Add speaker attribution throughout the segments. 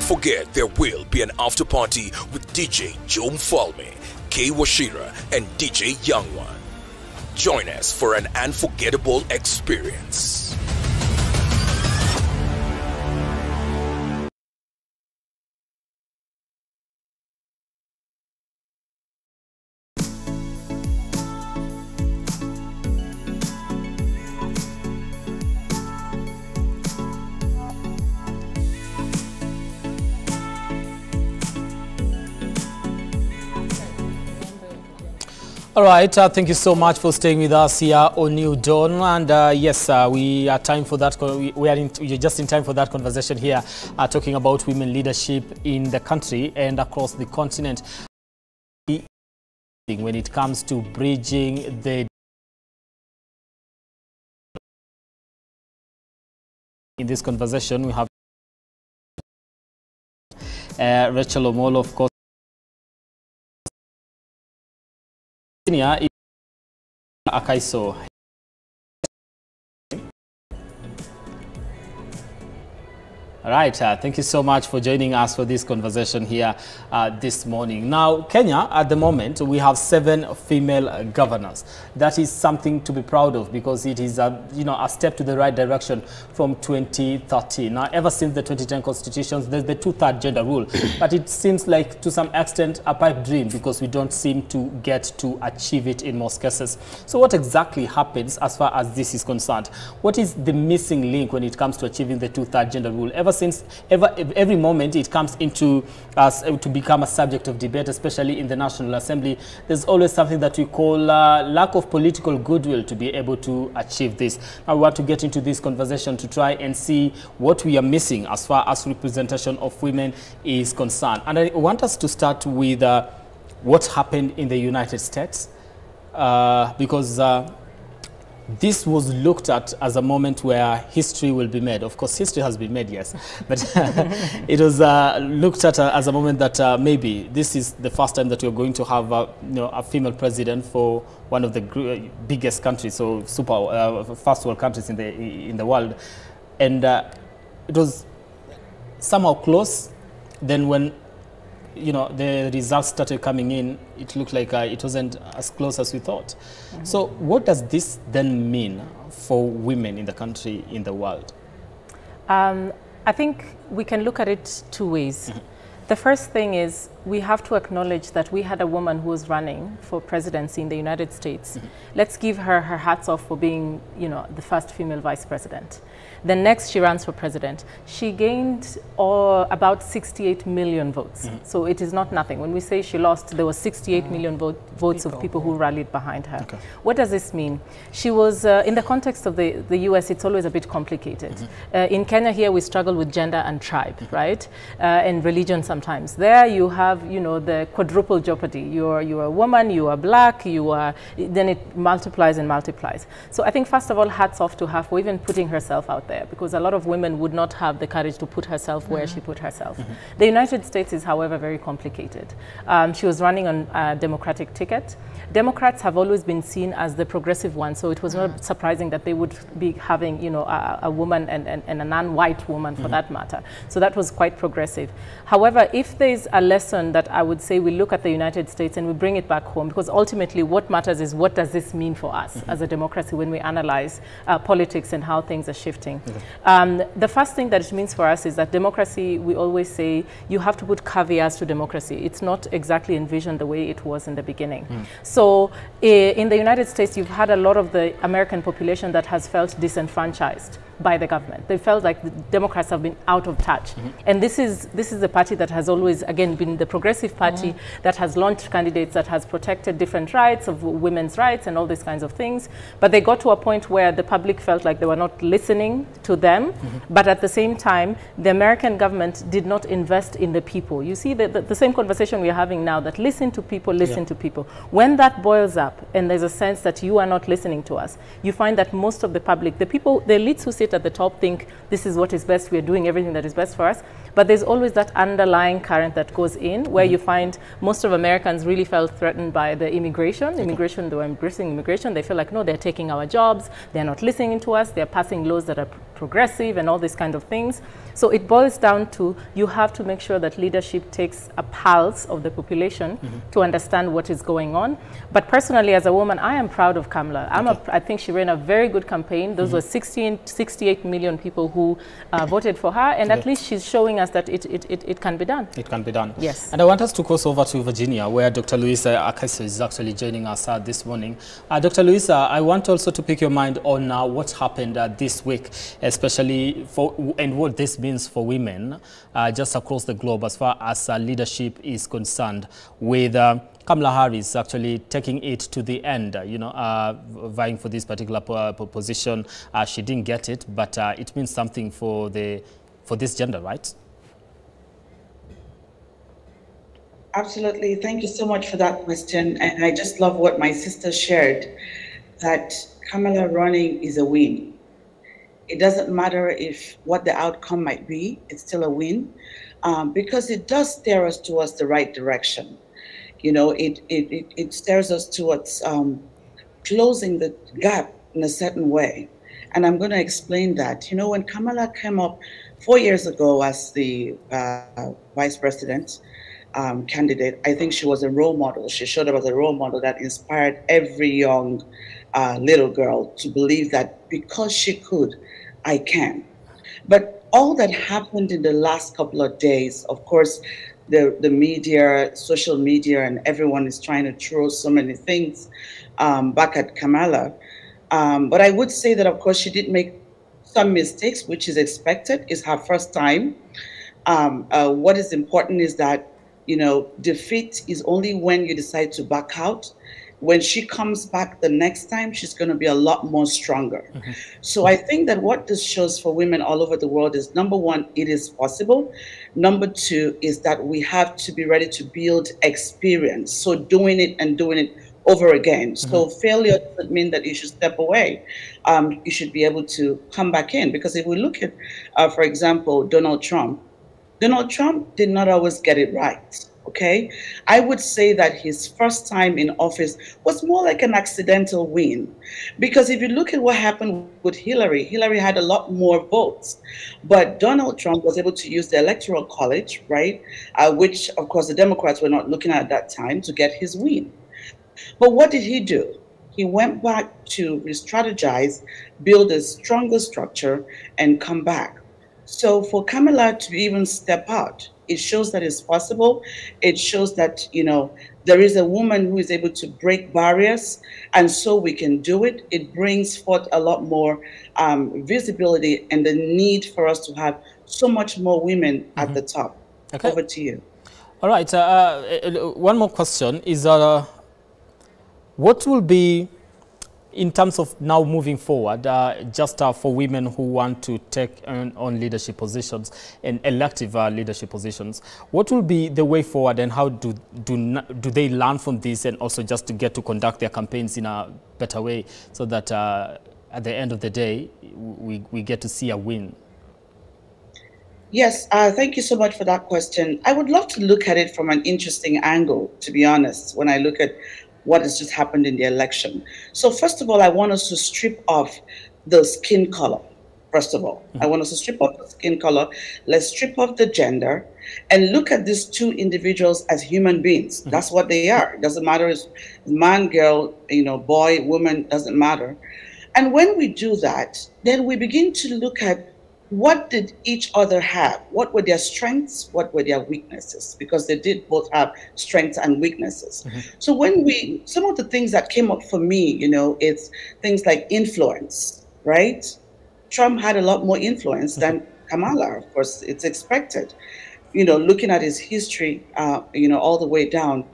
Speaker 1: Don't forget there will be an after party with DJ Joe Mfalme, K Washira, and DJ Youngwan. Join us for an unforgettable experience.
Speaker 2: All right, thank you so much for staying with us here on New Dawn. And yes, we are time for that. We're just in time for that conversation here, talking about women leadership in the country and across the continent. When it comes to bridging the in this conversation, we have Rachel Omolo, of course. Akaiso. All right, thank you so much for joining us for this conversation here this morning. Now, Kenya, at the moment, we have 7 female governors. That is something to be proud of because it is a step to the right direction from 2013. Now, ever since the 2010 constitutions, there's the 2/3 gender rule, but it seems like to some extent a pipe dream because we don't seem to get to achieve it in most cases. So what exactly happens as far as this is concerned? What is the missing link when it comes to achieving the 2/3 gender rule? Every moment it comes into to become a subject of debate, especially in the National Assembly, there's always something that we call lack of political goodwill to be able to achieve this. Now, we want to get into this conversation to try and see what we are missing as far as representation of women is concerned. And I want us to start with what happened in the United States, because this was looked at as a moment where history will be made. Of course, history has been made, yes, but it was looked at as a moment that maybe this is the first time that we're going to have a female president for one of the biggest countries, so first world countries in the world, and it was somehow close. Then when the results started coming in, it looked like it wasn't as close as we thought. Mm-hmm. So what does this then mean for women in the country, in the world?
Speaker 3: I think we can look at it 2 ways. Mm-hmm. The first thing is we have to acknowledge that we had a woman who was running for presidency in the United States. Mm-hmm. Let's give her hats off for being, the first female vice president. Then next she runs for president. She gained about 68 million votes. Mm-hmm. So it is not nothing. When we say she lost, there was 68 million votes of people who rallied behind her. Okay. What does this mean? She was, in the context of the US, it's always a bit complicated. Mm-hmm. In Kenya here, we struggle with gender and tribe, mm-hmm. right? And religion sometimes. There you have, the quadruple jeopardy. You're a woman, you are black, then it multiplies and multiplies. So I think first of all, hats off to her for even putting herself out there, because a lot of women would not have the courage to put herself where she put herself. Mm-hmm. The United States is, however, very complicated. She was running on a Democratic ticket. Democrats have always been seen as the progressive one, so it was not surprising that they would be having, a woman and a non-white woman for that matter. So that was quite progressive. However, if there's a lesson that I would say we look at the United States and we bring it back home, because ultimately what matters is what does this mean for us as a democracy when we analyze politics and how things are shifting. The first thing that it means for us is that democracy, we always say, you have to put caveats to democracy. It's not exactly envisioned the way it was in the beginning. So in the United States, you've had a lot of the American population that has felt disenfranchised by the government. They felt like the Democrats have been out of touch. And this is the party that has always, again, been the progressive party that has launched candidates that has protected different rights of women's rights and all these kinds of things. But they got to a point where the public felt like they were not listening to them. But at the same time, the American government did not invest in the people. You see the same conversation we are having now, that listen to people, listen to people. When that boils up and there's a sense that you are not listening to us, you find that most of the public, the elites who sit at the top think this is what is best, we are doing everything that is best for us. But there's always that underlying current that goes in, where you find most of Americans really felt threatened by the immigration. They were embracing immigration. They feel like, no, they're taking our jobs, they're not listening to us, they're passing laws that are progressive and all these kind of things. So it boils down to, you have to make sure that leadership takes a pulse of the population to understand what is going on. But personally, as a woman, I am proud of Kamala. I think she ran a very good campaign. Those were 68 million people who voted for her, and at least she's showing us that it can be done. It can be done. Yes.
Speaker 2: And I want us to cross over to Virginia, where Dr. Louisa Akaso is actually joining us this morning. Dr. Louisa, I want also to pick your mind on what happened this week, especially and what this means for women just across the globe as far as leadership is concerned, with Kamala Harris actually taking it to the end, vying for this particular position. She didn't get it, but it means something for this gender, right?
Speaker 4: Absolutely. Thank you so much for that question. And I just love what my sister shared, that Kamala running is a win. It doesn't matter what the outcome might be, it's still a win, because it does steer us towards the right direction. It steers us towards closing the gap in a certain way. And I'm going to explain that. When Kamala came up 4 years ago as the vice president candidate, I think she was a role model. She showed up as a role model that inspired every young little girl to believe that because she could, I can. But all that happened in the last couple of days, of course, the media, social media, and everyone is trying to throw so many things back at Kamala. But I would say that, of course, she did make some mistakes, which is expected. It's her first time. What is important is that, defeat is only when you decide to back out. When she comes back the next time, she's going to be a lot more stronger. So I think that what this shows for women all over the world is, number one, it is possible. Number two is that we have to be ready to build experience. So doing it and doing it over again. So failure doesn't mean that you should step away. You should be able to come back in. Because if we look at, for example, Donald Trump did not always get it right. Okay, I would say that his first time in office was more like an accidental win, because if you look at what happened with Hillary had a lot more votes, but Donald Trump was able to use the Electoral College, right, which of course the Democrats were not looking at that time, to get his win. But what did he do? He went back to re-strategize, build a stronger structure, and come back. So for Kamala to even step out, it shows that it's possible. It shows that, there is a woman who is able to break barriers, and so we can do it. It brings forth a lot more visibility and the need for us to have so much more women at the top. Okay. Over to you.
Speaker 2: All right. One more question is, what will be, in terms of now moving forward, just for women who want to take on leadership positions and elective leadership positions, what will be the way forward, and how do they learn from this, and also just to get to conduct their campaigns in a better way, so that at the end of the day, we get to see a win?
Speaker 4: Yes, thank you so much for that question. I would love to look at it from an interesting angle, to be honest, when I look at what has just happened in the election. So first of all, I want us to strip off the skin color. First of all, I want us to strip off the skin color. Let's strip off the gender and look at these two individuals as human beings. That's what they are. It doesn't matter if man, girl, boy, woman, doesn't matter. And when we do that, then we begin to look at, what did each other have? What were their strengths? What were their weaknesses? Because they did both have strengths and weaknesses. So some of the things that came up for me, it's things like influence, right? Trump had a lot more influence than Kamala. Of course, it's expected, looking at his history, all the way down.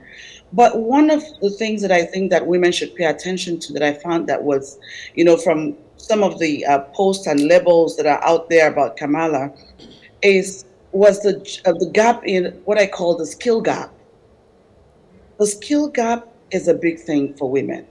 Speaker 4: But one of the things that I think that women should pay attention to, that I found that was, from some of the posts and labels that are out there about Kamala, was the gap in what I call the skill gap. The skill gap is a big thing for women.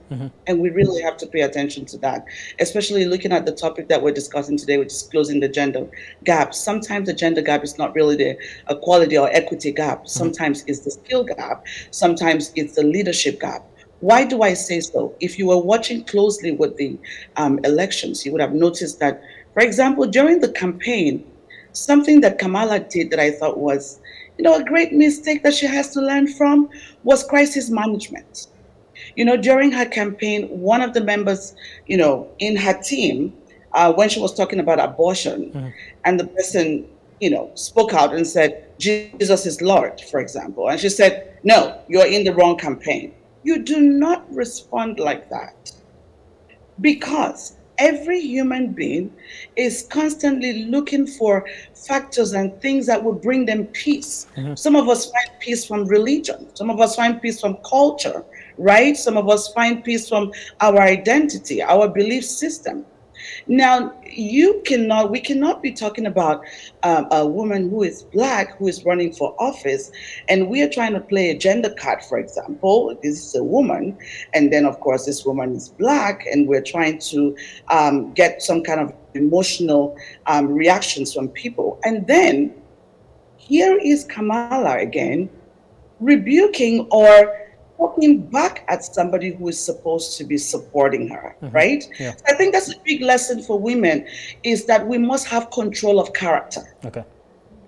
Speaker 4: And we really have to pay attention to that, especially looking at the topic that we're discussing today, which is closing the gender gap. Sometimes the gender gap is not really the equality or equity gap. Sometimes it's the skill gap. Sometimes it's the leadership gap. Why do I say so? If you were watching closely with the elections, you would have noticed that, for example, during the campaign, something that Kamala did that I thought was, a great mistake that she has to learn from was crisis management. During her campaign, one of the members, in her team, when she was talking about abortion, and the person, spoke out and said, Jesus is Lord, for example. And she said, no, you're in the wrong campaign. You do not respond like that, because every human being is constantly looking for factors and things that will bring them peace. Some of us find peace from religion. Some of us find peace from culture, right? Some of us find peace from our identity, our belief system. Now, we cannot be talking about a woman who is Black, who is running for office, and we are trying to play a gender card, for example. This is a woman, and then, of course, this woman is Black, and we're trying to get some kind of emotional reactions from people. And then here is Kamala again, rebuking or talking back at somebody who is supposed to be supporting her, right?
Speaker 2: Yeah.
Speaker 4: So I think that's a big lesson for women, is that we must have control of character.
Speaker 2: Okay.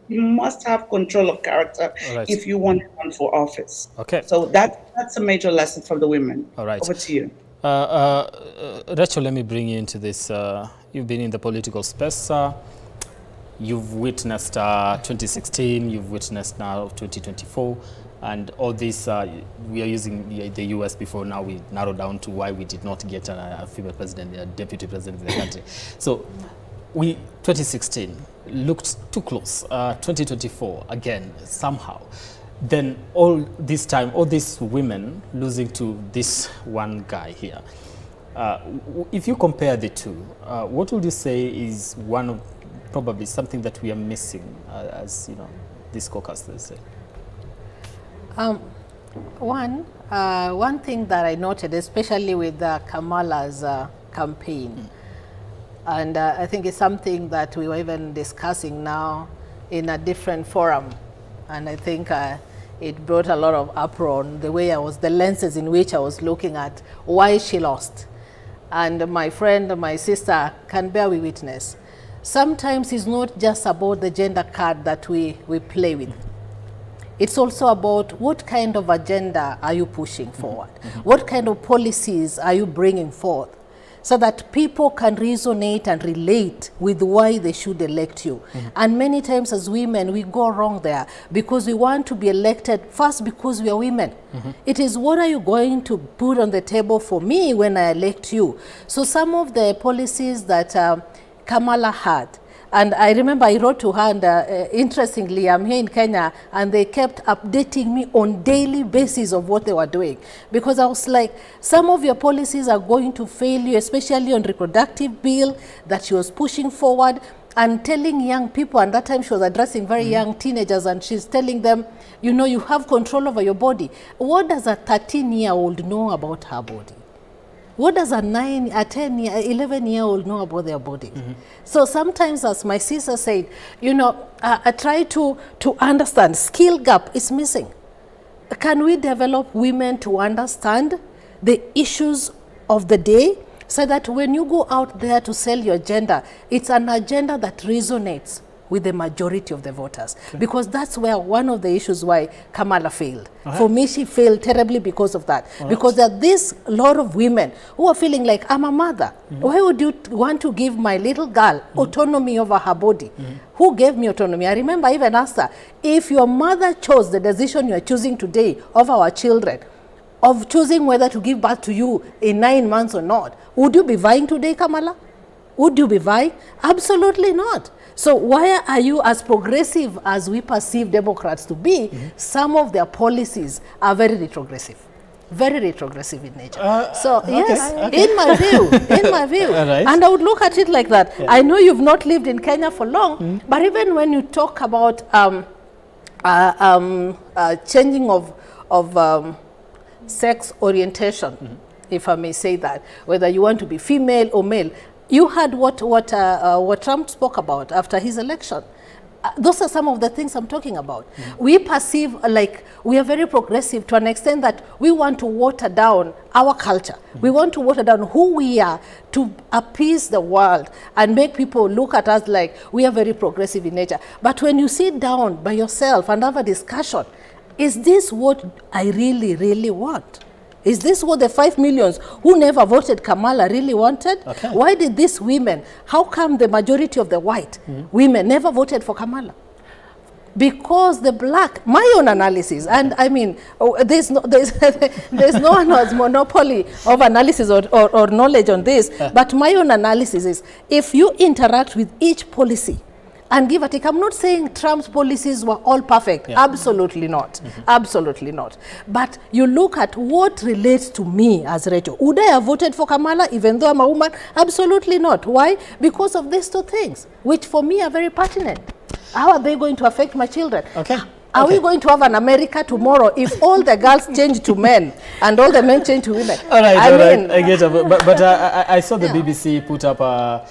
Speaker 4: You must have control of character if you want to run for office.
Speaker 2: Okay.
Speaker 4: So that's a major lesson for the women.
Speaker 2: All right.
Speaker 4: Over to you.
Speaker 2: Rachel, let me bring you into this. You've been in the political space. You've witnessed 2016, you've witnessed now 2024. And all this, we are using the US before. Now we narrow down to why we did not get a female president, a deputy president in the country. So 2016 looked too close. 2024, again, somehow. Then all this time, all these women losing to this one guy here. If you compare the two, what would you say is one of probably something that we are missing as, this caucus, they say?
Speaker 5: One thing that I noted, especially with Kamala's campaign, and I think it's something that we were even discussing now in a different forum, and I think it brought a lot of uproar on the lenses in which I was looking at why she lost. And my friend, my sister can bear witness. Sometimes it's not just about the gender card that we play with. It's also about what kind of agenda are you pushing forward? What kind of policies are you bringing forth, so that people can resonate and relate with why they should elect you. And many times as women, we go wrong there because we want to be elected first because we are women. It is, what are you going to put on the table for me when I elect you? So some of the policies that Kamala had, and I remember I wrote to her, and interestingly, I'm here in Kenya, and they kept updating me on daily basis of what they were doing. Because I was like, some of your policies are going to fail you, especially on reproductive bill that she was pushing forward and telling young people, and that time she was addressing very young teenagers, and she's telling them, you have control over your body. What does a 13-year-old know about her body? What does a 10, 11-year-old know about their body? So sometimes, as my sister said, I try to understand, skill gap is missing. Can we develop women to understand the issues of the day, so that when you go out there to sell your agenda, it's an agenda that resonates with the majority of the voters? Because that's where one of the issues why Kamala failed. For me, she failed terribly because of that. Because there are this lot of women who are feeling like, I'm a mother. Why would you want to give my little girl autonomy over her body? Who gave me autonomy? I remember I even asked her, if your mother chose the decision you are choosing today of our children, of choosing whether to give birth to you in 9 months or not, would you be vying today, Kamala? Would you be vying? Absolutely not. So why are you, as progressive as we perceive Democrats to be, some of their policies are very retrogressive. Very retrogressive in nature. In my view. And I would look at it like that. I know you've not lived in Kenya for long, but even when you talk about changing of sex orientation, if I may say that, whether you want to be female or male. You heard what Trump spoke about after his election. Those are some of the things I'm talking about. We perceive like we are very progressive to an extent that we want to water down our culture. We want to water down who we are to appease the world and make people look at us like we are very progressive in nature. But when you sit down by yourself and have a discussion, is this what I really, really want? Is this what the 5 millions who never voted Kamala really wanted? Okay. Why did these women, how come the majority of the white women never voted for Kamala? Because the black, my own analysis, and I mean, there's no one who has monopoly of analysis or knowledge on this, but my own analysis is, if you interact with each policy, and give a take. I'm not saying Trump's policies were all perfect. Yeah. Absolutely not. Absolutely not. But you look at what relates to me as Rachel. Would I have voted for Kamala even though I'm a woman? Absolutely not. Why? Because of these two things, which for me are very pertinent. How are they going to affect my children? Okay. Are we going to have an America tomorrow if all the girls change to men and all the men change to women? All right,
Speaker 2: I get it. But I saw the BBC put up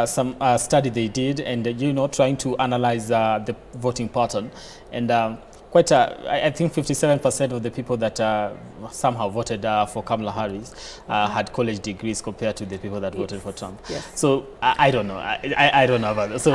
Speaker 2: some study they did, and you know, trying to analyze the voting pattern, and I think 57% of the people that somehow voted for Kamala Harris had college degrees compared to the people that voted for Trump. Yes. So I don't know. I don't know about that. So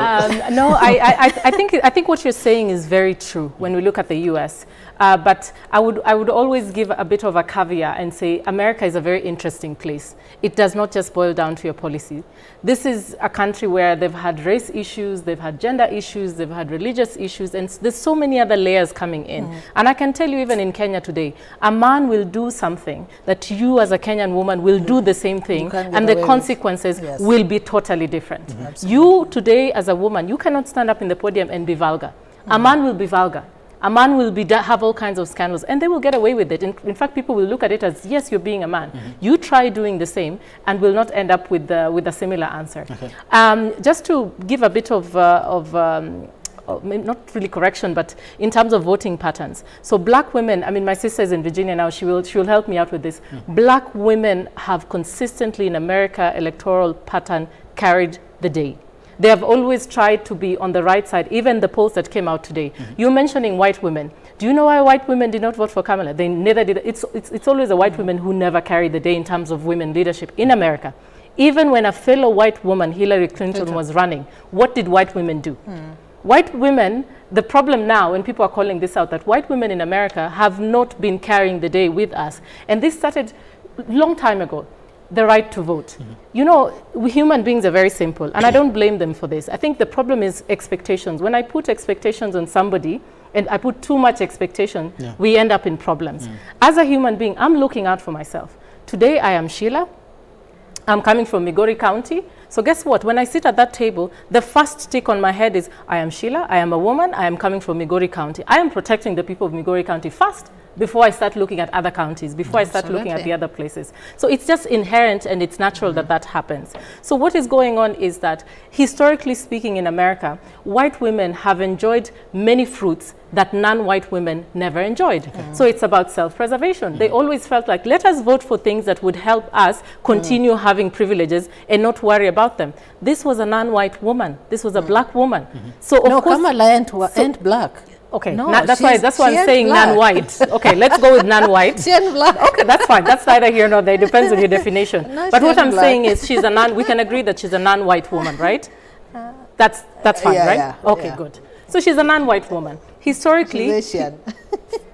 Speaker 3: no, I think what you're saying is very true when we look at the U.S. But I would always give a bit of a caveat and say America is a very interesting place. It does not just boil down to your policy. This is a country where they've had race issues, they've had gender issues, they've had religious issues, and there's so many other layers coming in. And I can tell you, even in Kenya today, a man will do something that you as a Kenyan woman will do the same thing, and the consequences will be totally different. You today as a woman, you cannot stand up in the podium and be vulgar. A man will be vulgar. A man will have all kinds of scandals, and they will get away with it. In fact, people will look at it as, yes, you're being a man. You try doing the same and will not end up with a similar answer. Okay. Just to give a bit of not really correction, but in terms of voting patterns. So black women, I mean, my sister is in Virginia now, she will help me out with this. Black women have consistently in America electoral pattern carried the day. They have always tried to be on the right side, even the polls that came out today. You're mentioning white women. Do you know why white women did not vote for Kamala? They neither did. It's always the white women who never carry the day in terms of women leadership in America. Even when a fellow white woman, Hillary Clinton, was running, what did white women do? White women, the problem now, when people are calling this out, that white women in America have not been carrying the day with us. And this started a long time ago. The right to vote. You know, we human beings are very simple, and I don't blame them for this. I think the problem is expectations. When I put expectations on somebody, and I put too much expectation, we end up in problems. As a human being, I'm looking out for myself. Today, I am Sheila. I'm coming from Migori County. So guess what? When I sit at that table, the first tick on my head is, I am Sheila, I am a woman, I am coming from Migori County. I am protecting the people of Migori County first, before I start looking at other counties, before I start looking at the other places. So it's just inherent and it's natural that that happens. So what is going on is that, historically speaking in America, white women have enjoyed many fruits that non-white women never enjoyed. So it's about self-preservation. They always felt like, let us vote for things that would help us continue having privileges and not worry about them. This was a non-white woman. This was a black woman. So of course,
Speaker 5: Kamala ain't black.
Speaker 3: Okay, no, that's why I'm saying non-white. Okay, let's go with non-white. Okay, that's fine. That's neither here nor there. It depends on your definition. No, but what I'm saying is she's a we can agree that she's a non-white woman, right? That's fine, right? Okay, good. So she's a non-white woman. Historically,
Speaker 5: she's Asian.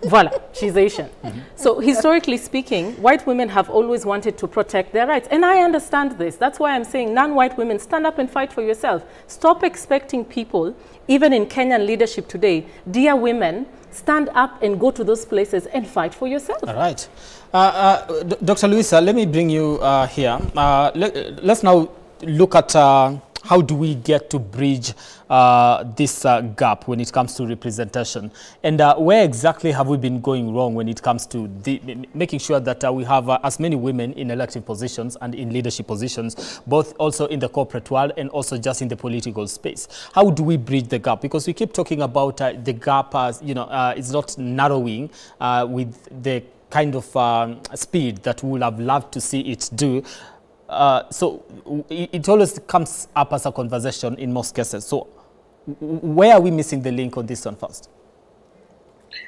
Speaker 3: Voila, she's Asian. So historically speaking, white women have always wanted to protect their rights. And I understand this. That's why I'm saying non-white women, stand up and fight for yourself. Stop expecting people, even in Kenyan leadership today, dear women, stand up and go to those places and fight for yourself. All
Speaker 2: right. Dr. Luisa, let me bring you here. Let's now look at how do we get to bridge this gap when it comes to representation, and where exactly have we been going wrong when it comes to making sure that we have as many women in elective positions and in leadership positions, both also in the corporate world and also just in the political space? How do we bridge the gap? Because we keep talking about the gap as, you know, it's not narrowing with the kind of speed that we would have loved to see it do. So it always comes up as a conversation in most cases. So where are we missing the link on this one first?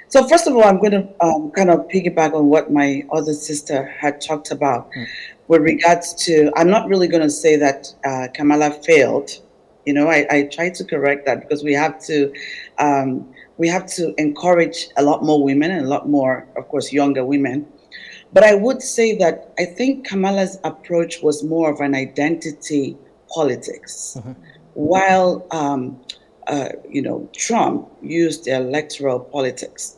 Speaker 4: So first of all, I'm going to kind of piggyback on what my other sister had talked about with regards to, I'm not really going to say that Kamala failed. You know, I try to correct that because we have to encourage a lot more women and a lot more, of course, younger women. But I would say that I think Kamala's approach was more of an identity politics, while you know, Trump used the electoral politics.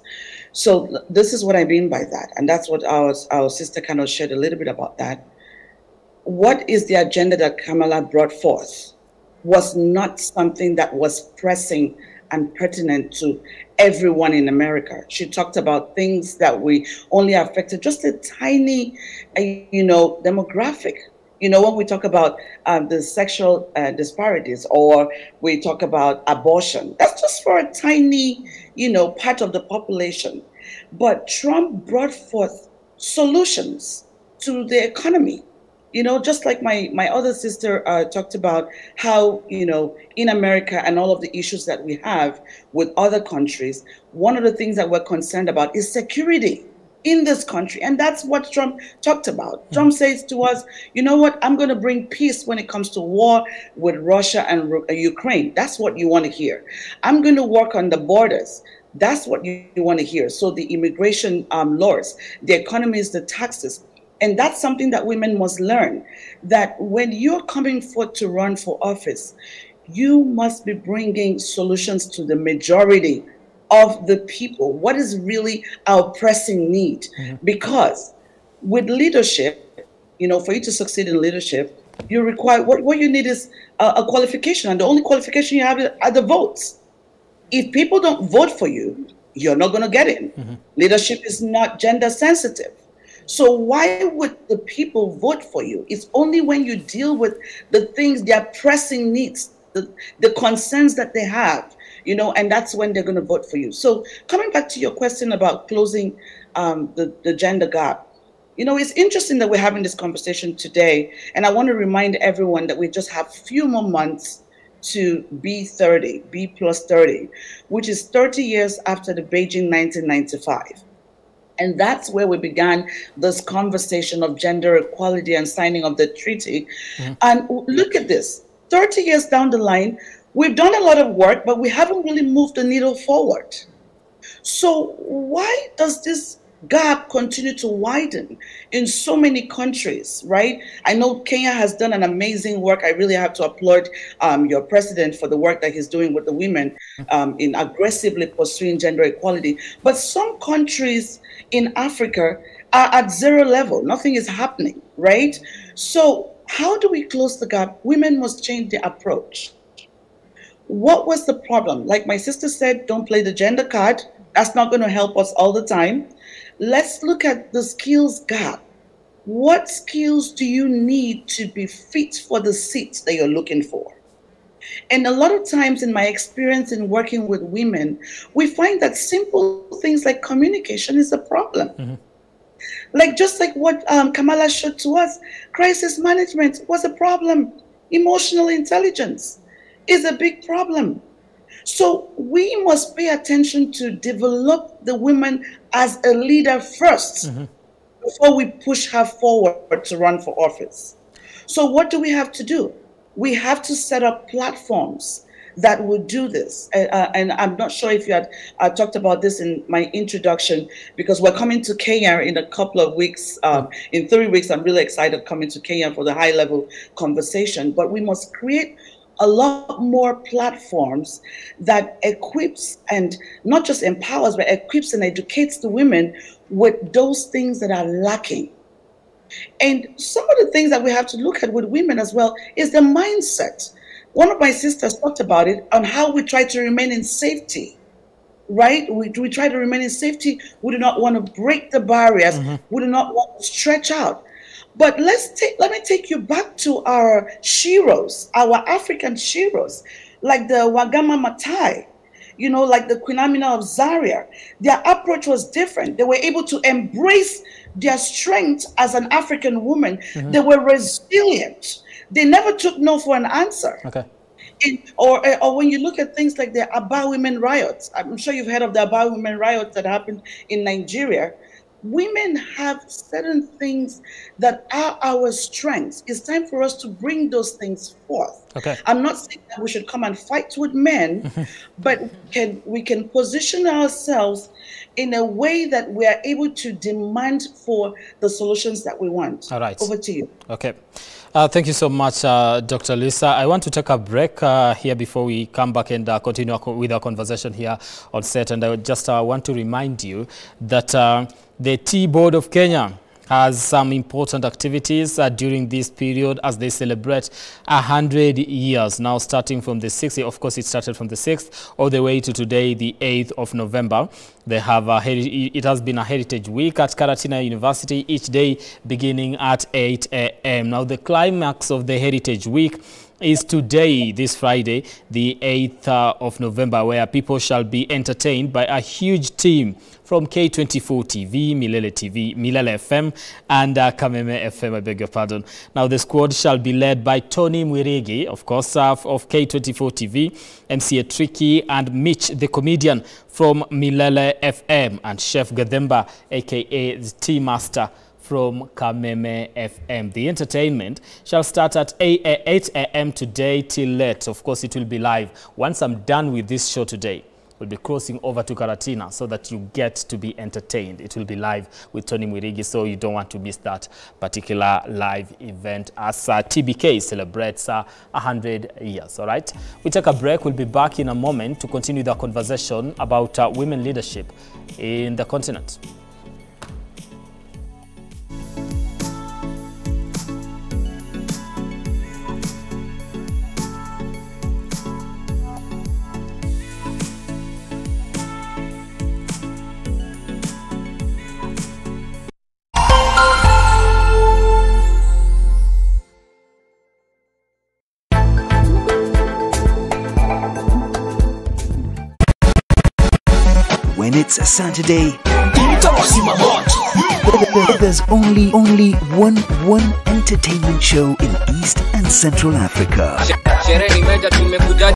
Speaker 4: So this is what I mean by that, and that's what our sister kind of shared a little bit about that. What is the agenda that Kamala brought forth was not something that was pressing and pertinent to everyone in America. She talked about things that we only affected just a tiny, you know, demographic. You know, when we talk about the sexual disparities, or we talk about abortion, that's just for a tiny, you know, part of the population. But Trump brought forth solutions to the economy. You know, just like my other sister talked about how, you know, in America and all of the issues that we have with other countries, one of the things that we're concerned about is security in this country. And that's what Trump talked about. Trump says to us, you know what, I'm going to bring peace when it comes to war with Russia and Ukraine. That's what you want to hear. I'm going to work on the borders. That's what you want to hear. So the immigration laws, the economies, the taxes. And that's something that women must learn, that when you're coming forth to run for office, you must be bringing solutions to the majority of the people. What is really our pressing need? Because with leadership, you know, for you to succeed in leadership, you require, what you need is a qualification. And the only qualification you have are the votes. If people don't vote for you, you're not going to get in. Leadership is not gender sensitive. So why would the people vote for you? It's only when you deal with the things, their pressing needs, the concerns that they have, you know, and that's when they're going to vote for you. So coming back to your question about closing the gender gap, you know, it's interesting that we're having this conversation today. And I want to remind everyone that we just have a few more months to B30, B plus 30, which is 30 years after the Beijing 1995. And that's where we began this conversation of gender equality and signing of the treaty. And look at this, 30 years down the line, we've done a lot of work, but we haven't really moved the needle forward. So why does this gap continue to widen in so many countries, right? I know Kenya has done an amazing work. I really have to applaud your president for the work that he's doing with the women in aggressively pursuing gender equality. But some countries in Africa are at zero level. Nothing is happening, right? So how do we close the gap? Women must change their approach. What was the problem? Like my sister said, don't play the gender card. That's not going to help us all the time. Let's look at the skills gap. What skills do you need to be fit for the seats that you're looking for? And a lot of times in my experience in working with women, we find that simple things like communication is a problem. Like just like what Kamala showed to us, crisis management was a problem. Emotional intelligence is a big problem. So we must pay attention to develop the women as a leader first before we push her forward to run for office. So what do we have to do? We have to set up platforms that would do this. And I'm not sure if you had talked about this in my introduction, because we're coming to Kenya in a couple of weeks. In 3 weeks, I'm really excited coming to Kenya for the high-level conversation. But we must create a lot more platforms that equips and not just empowers, but equips and educates the women with those things that are lacking. And some of the things that we have to look at with women as well is the mindset. One of my sisters talked about it on how we try to remain in safety, right? We try to remain in safety. We do not want to break the barriers. We do not want to stretch out. But let me take you back to our sheroes, our African sheroes, like the Wagama Matai. you know, like the Queen Amina of Zaria. Their approach was different. They were able to embrace their strength as an African woman. They were resilient. They never took no for an answer.
Speaker 2: Okay.
Speaker 4: Or when you look at things like the Aba women riots, I'm sure you've heard of the Aba women riots that happened in Nigeria. Women have certain things that are our strengths. It's time for us to bring those things forth.
Speaker 2: Okay.
Speaker 4: I'm not saying that we should come and fight with men, but we can position ourselves in a way that we are able to demand for the solutions that we want.
Speaker 2: All right.
Speaker 4: Over to you.
Speaker 2: Okay. Thank you so much, Dr. Lisa. I want to take a break here before we come back and continue with our conversation here on set. And I just want to remind you that the Tea Board of Kenya has some important activities during this period as they celebrate 100 years. Now, starting from the 6th, of course, it started from the 6th all the way to today, the 8th of November. They have it has been a Heritage Week at Karatina University, each day beginning at 8 a.m. Now, the climax of the Heritage Week is today, this Friday, the 8th of November, where people shall be entertained by a huge team from K24 TV, Milele FM, and Kameme FM, I beg your pardon. Now, the squad shall be led by Tony Mwirigi, of course, of K24 TV, MC Tricky, and Mitch, the comedian from Milele FM, and Chef Gademba, a.k.a. the Tea Master from Kameme FM. The entertainment shall start at 8 a.m. today till late. Of course, it will be live. Once I'm done with this show today, we'll be crossing over to Karatina so that you get to be entertained. It will be live with Tony Mwirigi, so you don't want to miss that particular live event as TBK celebrates 100 years. All right? We take a break. We'll be back in a moment to continue the conversation about women leadership in the continent.
Speaker 6: When it's a Saturday, there's only one entertainment show in East and Central Africa.